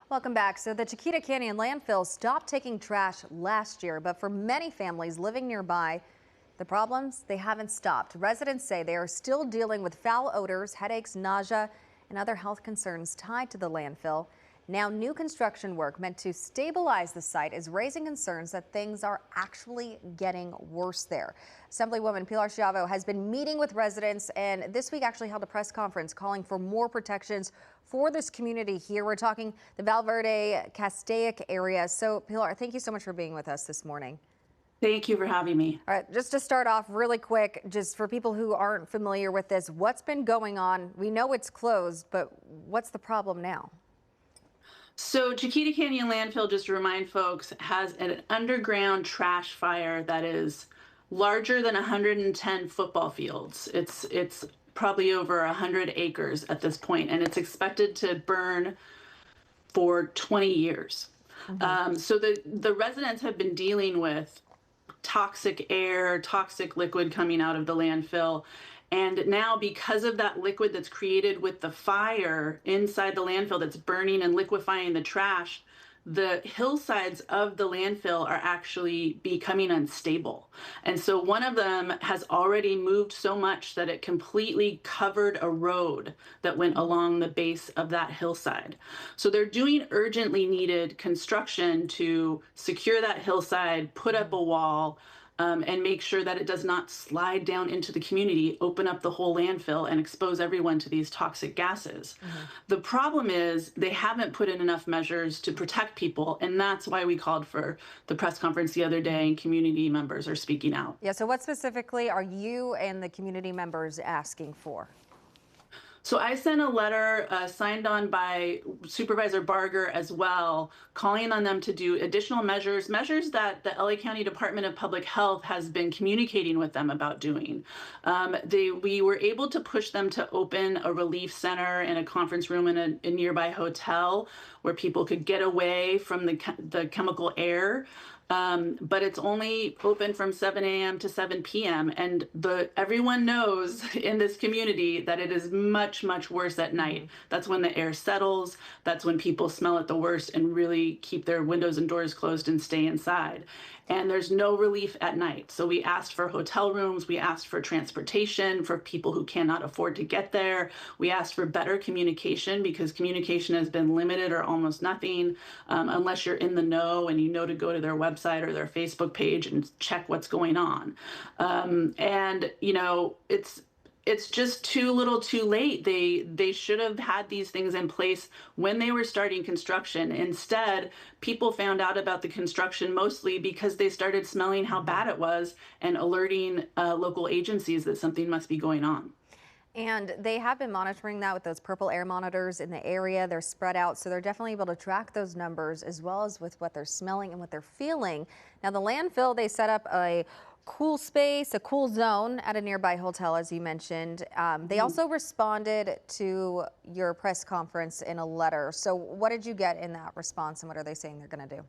Welcome back. So the Chiquita Canyon Landfill stopped taking trash last year, but for many families living nearby, the problems, they haven't stopped. Residents say they are still dealing with foul odors, headaches, nausea, and other health concerns tied to the landfill. Now, new construction work meant to stabilize the site is raising concerns that things are actually getting worse there. Assemblywoman Pilar Schiavo has been meeting with residents and this week actually held a press conference calling for more protections for this community here. We're talking the Valverde Castaic area. So Pilar, thank you so much for being with us this morning. Thank you for having me. All right, just to start off really quick, just for people who aren't familiar with this, what's been going on? We know it's closed, but what's the problem now? So Chiquita Canyon Landfill, just to remind folks, has an underground trash fire that is larger than 110 football fields. It's probably over 100 acres at this point, and it's expected to burn for 20 years. So the residents have been dealing with toxic air, toxic liquid coming out of the landfill. And now, because of that liquid that's created with the fire inside the landfill that's burning and liquefying the trash, the hillsides of the landfill are actually becoming unstable. And so one of them has already moved so much that it completely covered a road that went along the base of that hillside. So they're doing urgently needed construction to secure that hillside, put up a wall, and make sure that it does not slide down into the community, open up the whole landfill, and expose everyone to these toxic gases. The problem is they haven't put in enough measures to protect people, and that's why we called for the press conference the other day, and community members are speaking out. Yeah, so what specifically are you and the community members asking for? So I sent a letter signed on by Supervisor Barger as well, calling on them to do additional measures that the LA County Department of Public Health has been communicating with them about doing. We were able to push them to open a relief center and a conference room in a nearby hotel where people could get away from the chemical air. But it's only open from 7 a.m. to 7 p.m. And everyone knows in this community that it is much, much worse at night. That's when the air settles. That's when people smell it the worst and really keep their windows and doors closed and stay inside. And there's no relief at night. So we asked for hotel rooms. We asked for transportation for people who cannot afford to get there. We asked for better communication because communication has been limited or almost nothing unless you're in the know and you know to go to their website or their Facebook page and check what's going on. And, you know, it's just too little too late. They should have had these things in place when they were starting construction. Instead, people found out about the construction mostly because they started smelling how bad it was and alerting local agencies that something must be going on. And they have been monitoring that with those purple air monitors in the area. They're spread out, so they're definitely able to track those numbers as well as with what they're smelling and what they're feeling. Now, the landfill, they set up a cool space, a cool zone at a nearby hotel, as you mentioned. They also responded to your press conference in a letter. So what did you get in that response and what are they saying they're going to do?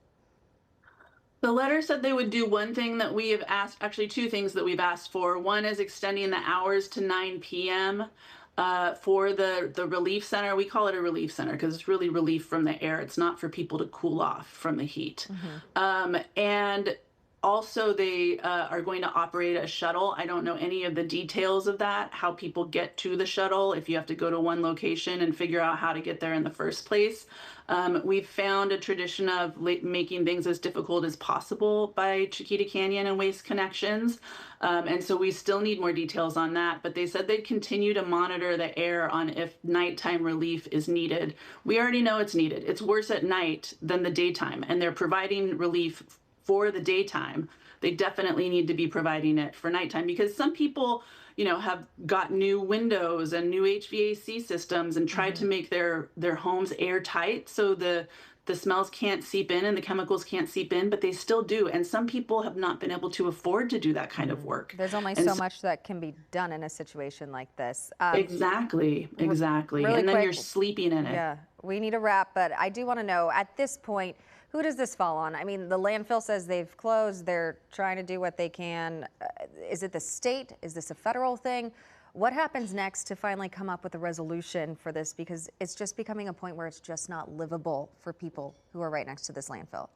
The letter said they would do one thing that we have asked, actually two things that we've asked for. One is extending the hours to 9 p.m. For the relief center. We call it a relief center because it's really relief from the air. It's not for people to cool off from the heat. And also, they are going to operate a shuttle. I don't know any of the details of that, how people get to the shuttle, if you have to go to one location and figure out how to get there in the first place. We've found a tradition of making things as difficult as possible by Chiquita Canyon and Waste Connections. And so we still need more details on that. But they said they'd continue to monitor the air on if nighttime relief is needed. We already know it's needed. It's worse at night than the daytime, and they're providing relief for the daytime. They definitely need to be providing it for nighttime because some people, you know, have got new windows and new HVAC systems and tried to make their homes airtight so the smells can't seep in and the chemicals can't seep in, but they still do. And some people have not been able to afford to do that kind of work. There's only so much that can be done in a situation like this. Exactly. Really and then quick, you're sleeping in it. Yeah, we need a wrap, but I do want to know at this point, who does this fall on? I mean, the landfill says they've closed. They're trying to do what they can. Is it the state? Is this a federal thing? What happens next to finally come up with a resolution for this? Because it's just becoming a point where it's just not livable for people who are right next to this landfill.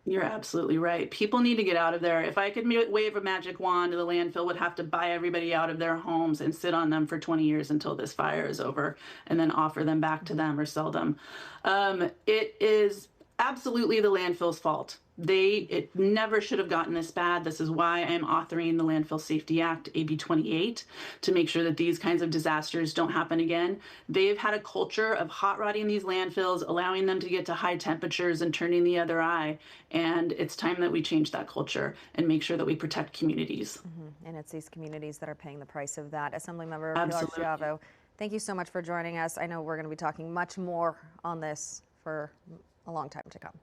You're absolutely right. People need to get out of there. If I could wave a magic wand, the landfill would have to buy everybody out of their homes and sit on them for 20 years until this fire is over, and then offer them back to them or sell them. It is absolutely the landfill's fault. It never should have gotten this bad. This is why I'm authoring the Landfill Safety Act, AB 28, to make sure that these kinds of disasters don't happen again. They've had a culture of hot rodding these landfills, allowing them to get to high temperatures and turning the other eye. And it's time that we change that culture and make sure that we protect communities. And it's these communities that are paying the price of that. Assemblymember Pilar Absolutely. Schiavo, thank you so much for joining us. I know we're going to be talking much more on this for a long time to come.